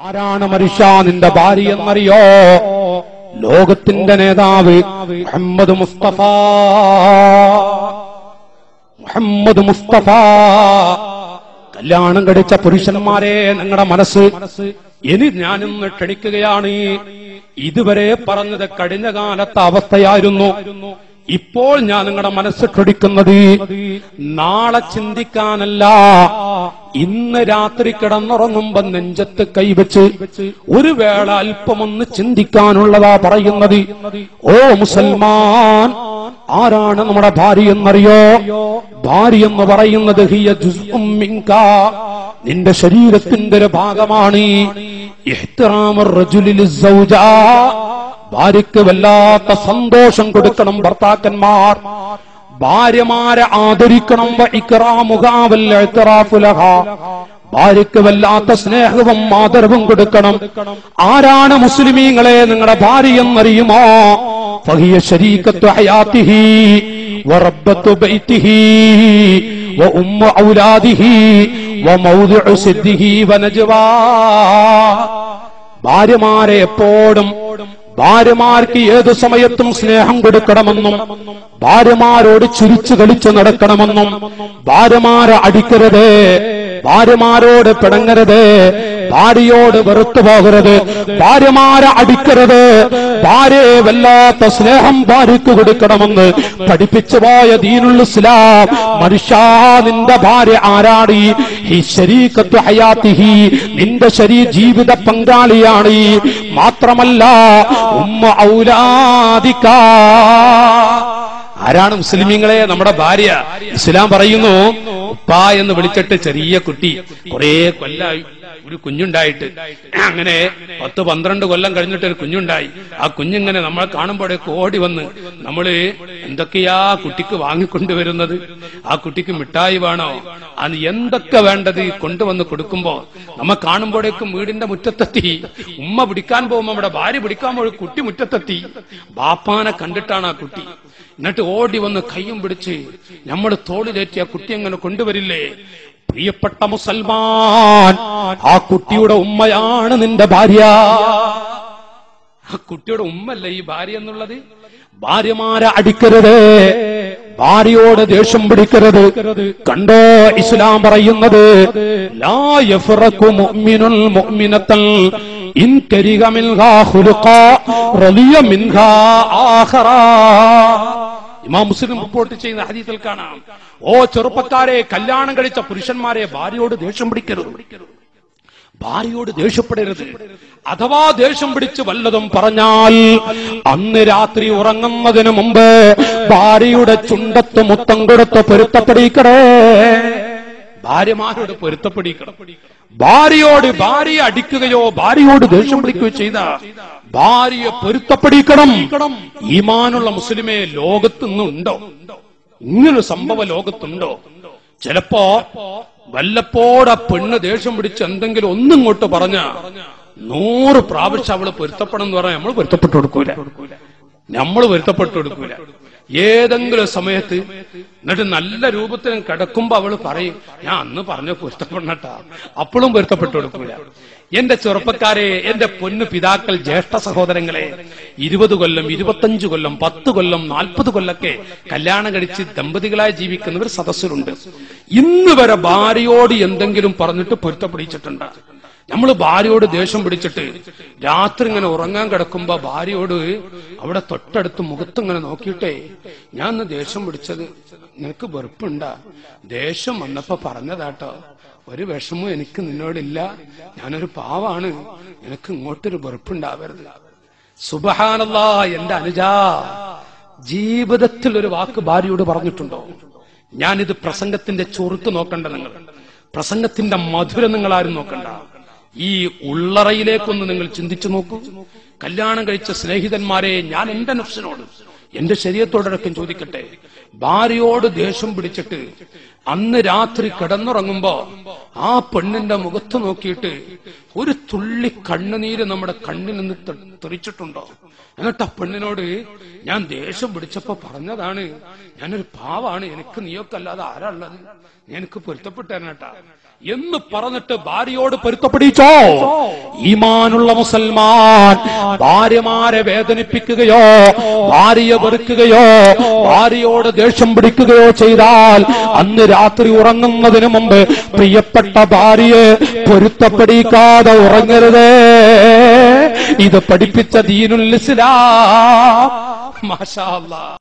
ആരാണ് മനുഷ്യ നിന്റെ ഭാര്യ എന്നറിയോ? ലോകത്തിന്റെ നേതാവ് മുഹമ്മദ് മുസ്തഫ. മുഹമ്മദ് മുസ്തഫ കല്യാണം കഴിച്ച പുരുഷന്മാരെ നിങ്ങളുടെ മനസ്സ് ഇനി ഞാനിന്ന് ക്ഷണിക്കുകയാണ്. ഇതുവരെ പറഞ്ഞത് കഴിഞ്ഞ കാലത്തെ അവസ്ഥയായിരുന്നു. ഇപ്പോൾ ഞാൻ നിങ്ങളുടെ മനസ്സ് ക്ഷണിക്കുന്നത് നാളെ ചിന്തിക്കാനല്ല, ഇന്ന് രാത്രി കിടന്നുറങ്ങുമ്പോ നെഞ്ചത്ത് കൈവച്ച് ഒരു വേള അല്പമൊന്ന് ചിന്തിക്കാനുള്ളതാ പറയുന്നത്. ഓ മുസൽമാൻ, ആരാണ് നമ്മുടെ ഭാര്യ എന്നറിയോ? ഭാര്യ എന്ന് പറയുന്നത് ഹിയ ജുസ്ഉം മിൻക, നിന്റെ ശരീരത്തിന്റെ ഒരു ഭാഗമാണ്. ഇഹ്തിറാമുർ റജുലി ലിസ്സൗജ, ഭാര്യയ്ക്ക് വല്ലാത്ത സന്തോഷം കൊടുക്കണം ഭർത്താക്കന്മാർ. ഭാര്യമാരെ ആദരിക്കണം. ഭാര്യയ്ക്ക് വല്ലാത്ത സ്നേഹവും ആദരവും കൊടുക്കണം. ആരാണ് മുസ്ലിമീങ്ങളെ നിങ്ങളുടെ ഭാര്യ എന്നറിയുമോ? ഫഹിയ ശരീകത്തു ഹയാതിഹി വറബ്ബത്തു ബൈതിഹി വഉമ്മു ഔലാദിഹി വമൗദിഉ സിദ്ദിഹി വനജ്വാ. ഭാര്യമാരെ എപ്പോഴും ഭാര്യമാർക്ക് ഏതു സമയത്തും സ്നേഹം കൊടുക്കണമെന്നും ഭാര്യമാരോട് ചിരിച്ചു കളിച്ചു നടക്കണമെന്നും ഭാര്യമാരെ അടിക്കരുത്, ഭാര്യമാരോട് പിണങ്ങരുത്, ഭാര്യയോട് വെറുത്തു പോകരുത്, ഭാര്യമാരെ അടിക്കരുത്, ഭാര്യയെ വല്ലാത്ത സ്നേഹം ഭാര്യയ്ക്ക് കൊടുക്കണമെന്ന് പഠിപ്പിച്ചു പോയ ദീനുൽ ഇസ്ലാം. മനുഷ്യ, നിന്റെ ഭാര്യ ആരാണ്? ഈ ശരീകത്തു ഹയാതിഹി, നിന്റെ ജീവിത പങ്കാളിയാണ്. മാത്രമല്ല ഉമ്മ ഔലാദിക, ആരാണ് മുസ്ലിമീങ്ങളെ നമ്മുടെ ഭാര്യ? ഇസ്ലാം പറയുന്നു, ഉപ്പ എന്ന് വിളിച്ചിട്ട് ചെറിയ കുട്ടി കുറെ കൊല്ലായി ഒരു കുഞ്ഞുണ്ടായിട്ട്, അങ്ങനെ 10-12 കൊല്ലം കഴിഞ്ഞിട്ട് ഒരു കുഞ്ഞുണ്ടായി. ആ കുഞ്ഞിങ്ങനെ നമ്മളെ കാണുമ്പോഴേക്ക് ഓടി വന്ന് നമ്മള് എന്തൊക്കെയാ കുട്ടിക്ക് വാങ്ങിക്കൊണ്ടുവരുന്നത്? ആ കുട്ടിക്ക് മിഠായി വേണോ, അത് എന്തൊക്കെ വേണ്ടത് കൊണ്ടുവന്ന് കൊടുക്കുമ്പോ നമ്മ കാണുമ്പോഴേക്കും വീടിന്റെ മുറ്റത്തെത്തി. ഉമ്മ പിടിക്കാൻ പോകുമ്പോ നമ്മുടെ ഭാര്യ പിടിക്കാൻ പോയി കുട്ടി മുറ്റത്തെത്തി. ബാപ്പാനെ കണ്ടിട്ടാണ് ആ കുട്ടി. എന്നിട്ട് ഓടി വന്ന് കയ്യും പിടിച്ച് നമ്മൾ തോളിലേറ്റി ആ കുട്ടി അങ്ങനെ കൊണ്ടുവരില്ലേ? പ്രിയപ്പെട്ട മുസൽമാൻ, ആ കുട്ടിയുടെ ഉമ്മയാണ് നിന്റെ ഭാര്യ. ആ കുട്ടിയുടെ ഉമ്മല്ല ഈ ഭാര്യ എന്നുള്ളത്. ഭാര്യമാരെ അടിക്കരുത്, ഭാര്യയോട് ദേഷ്യം പിടിക്കരുത്. കണ്ടോ ഇസ്ലാം പറയുന്നത്, ലാ യഫ്റഖു മുഅ്മിനുൽ മുഅ്മിനതൻ ഇൻ കരിഹ മിൻഹാ ഖുലുഖാ റളിയ മിൻഹാ ആഖറാ. ഇമാം മുസ്ലിം റിപ്പോർട്ട് ചെയ്യുന്ന ഹദീസിൽ കാണാം, ഓ ചെറുപ്പക്കാരെ, കല്യാണം കഴിച്ച പുരുഷന്മാരെ, ഭാര്യയോട് ദേഷ്യം പിടിക്കരുത്, ഭാര്യയോട് ദേഷ്യപ്പെടരുത്. അഥവാ ദേഷ്യം പിടിച്ച് വല്ലതും പറഞ്ഞാൽ അന്ന് രാത്രി ഉറങ്ങുന്നതിന് മുമ്പ് ഭാര്യയുടെ ചുണ്ടത്ത് മുത്തം കൊടുത്ത് പൊരുത്തപ്പെടിക്കണേ. ഭാര്യമാരോട് പൊരുത്തപ്പെടിക്കണം. ഭാര്യയോട് ഭാര്യയെ അടിക്കുകയോ ഭാര്യയോട് ദേഷ്യം പിടിക്കുകയോ ചെയ്ത ഭാര്യയെ പൊരുത്തപ്പെടിക്കണം. ഈമാനുള്ള മുസ്ലിമേ ലോകത്തുനിന്നുണ്ടോ? ഇങ്ങനൊരു സംഭവം ലോകത്തുണ്ടോ? ചിലപ്പോ വല്ലപ്പോടെ പെണ്ണ് ദേഷ്യം പിടിച്ച് എന്തെങ്കിലും ഒന്നിങ്ങോട്ട് പറഞ്ഞ 100 പ്രാവശ്യം അവള് പൊരുത്തപ്പെടണം എന്ന് പറഞ്ഞാൽ നമ്മൾ പൊരുത്തപ്പെട്ടു കൊടുക്കൂല. ഏതെങ്കിലും സമയത്ത് എന്നിട്ട് നല്ല രൂപത്തിൽ കിടക്കുമ്പോ അവള് പറയും, ഞാൻ അന്ന് പറഞ്ഞ പൊരുത്തപ്പെടണട്ടാ, അപ്പോഴും പൊരുത്തപ്പെട്ടു കൊടുക്കൂല. എന്റെ ചെറുപ്പക്കാരെ, എന്റെ പൊന്നു പിതാക്കൾ, ജ്യേഷ്ഠ സഹോദരങ്ങളെ, 20 കൊല്ലം 25 കൊല്ലം 10 കൊല്ലം 40 കൊല്ലൊക്കെ കല്യാണം കഴിച്ച് ദമ്പതികളായി ജീവിക്കുന്നവർ സദസ്സിലുണ്ട്. ഇന്ന് വരെ ഭാര്യയോട് എന്തെങ്കിലും പറഞ്ഞിട്ട് പൊരുത്തപ്പെടിച്ചിട്ടുണ്ട്? നമ്മൾ ഭാര്യയോട് ദേഷ്യം പിടിച്ചിട്ട് രാത്രി ഇങ്ങനെ ഉറങ്ങാൻ കിടക്കുമ്പോ ഭാര്യയോട് അവിടെ തൊട്ടടുത്ത് മുഖത്തിങ്ങനെ നോക്കിയിട്ടേ, ഞാൻ ഇന്ന് ദേഷ്യം പിടിച്ചത് നിനക്ക് വെറുപ്പുണ്ടാ? ദേഷ്യം വന്നപ്പോ പറഞ്ഞതാട്ടോ, ഒരു വിഷമവും എനിക്ക് നിന്നോടില്ല, ഞാനൊരു പാവാണ്, നിനക്ക് ഇങ്ങോട്ടൊരു വെറുപ്പുണ്ടാവരുത്. സുബ്ഹാനല്ലാഹ്, എന്റെ അനുജാ, ജീവിതത്തിൽ ഒരു വാക്ക് ഭാര്യയോട് പറഞ്ഞിട്ടുണ്ടോ? ഞാനിത് പ്രസംഗത്തിന്റെ ചുറുത്ത് നോക്കണ്ട, നിങ്ങൾ പ്രസംഗത്തിന്റെ മധുരം നിങ്ങൾ ആരും നോക്കണ്ട. ഈ ഉള്ളറയിലേക്കൊന്ന് നിങ്ങൾ ചിന്തിച്ചു നോക്കൂ. കല്യാണം കഴിച്ച സ്നേഹിതന്മാരെ, ഞാൻ എന്റെ നഫ്സിനോട് എന്റെ ശരീരത്തോടൊപ്പം ചോദിക്കട്ടെ, ഭാര്യയോട് ദേഷ്യം പിടിച്ചിട്ട് അന്ന് രാത്രി കിടന്നുറങ്ങുമ്പോ ആ പെണ്ണിന്റെ മുഖത്ത് നോക്കിയിട്ട് ഒരു തുള്ളി കണ്ണുനീര് നമ്മുടെ കണ്ണിൽ നിന്ന് തെറിച്ചിട്ടുണ്ടോ? എന്നിട്ട് ആ പെണ്ണിനോട് ഞാൻ ദേഷ്യം പിടിച്ചപ്പോ പറഞ്ഞതാണ്, ഞാനൊരു പാവാണ്, എനിക്ക് നീയൊക്കെ അല്ലാതെ ആരാ ഉള്ളത്, എനിക്ക് പൊരുത്തപ്പെട്ടു തരണട്ടാ എന്ന് പറഞ്ഞിട്ട് ഭാര്യയോട് പൊരുത്തപ്പെടിച്ചോ? ഈമാനുള്ള മുസൽമാൻ ഭാര്യമാരെ വേദനിപ്പിക്കുകയോ ഭാര്യയെ വെറുക്കുകയോ ഭാര്യയോട് ദേഷ്യം പിടിക്കുകയോ ചെയ്താൽ അന്ന് രാത്രി ഉറങ്ങുന്നതിന് മുമ്പ് പ്രിയപ്പെട്ട ഭാര്യയെ പൊരുത്തപ്പെടിക്കാതെ ഉറങ്ങരുതേ. ഇത് പഠിപ്പിച്ച ദീനുൽ ഇസ്ലാം. മാഷാ അല്ലാഹ്.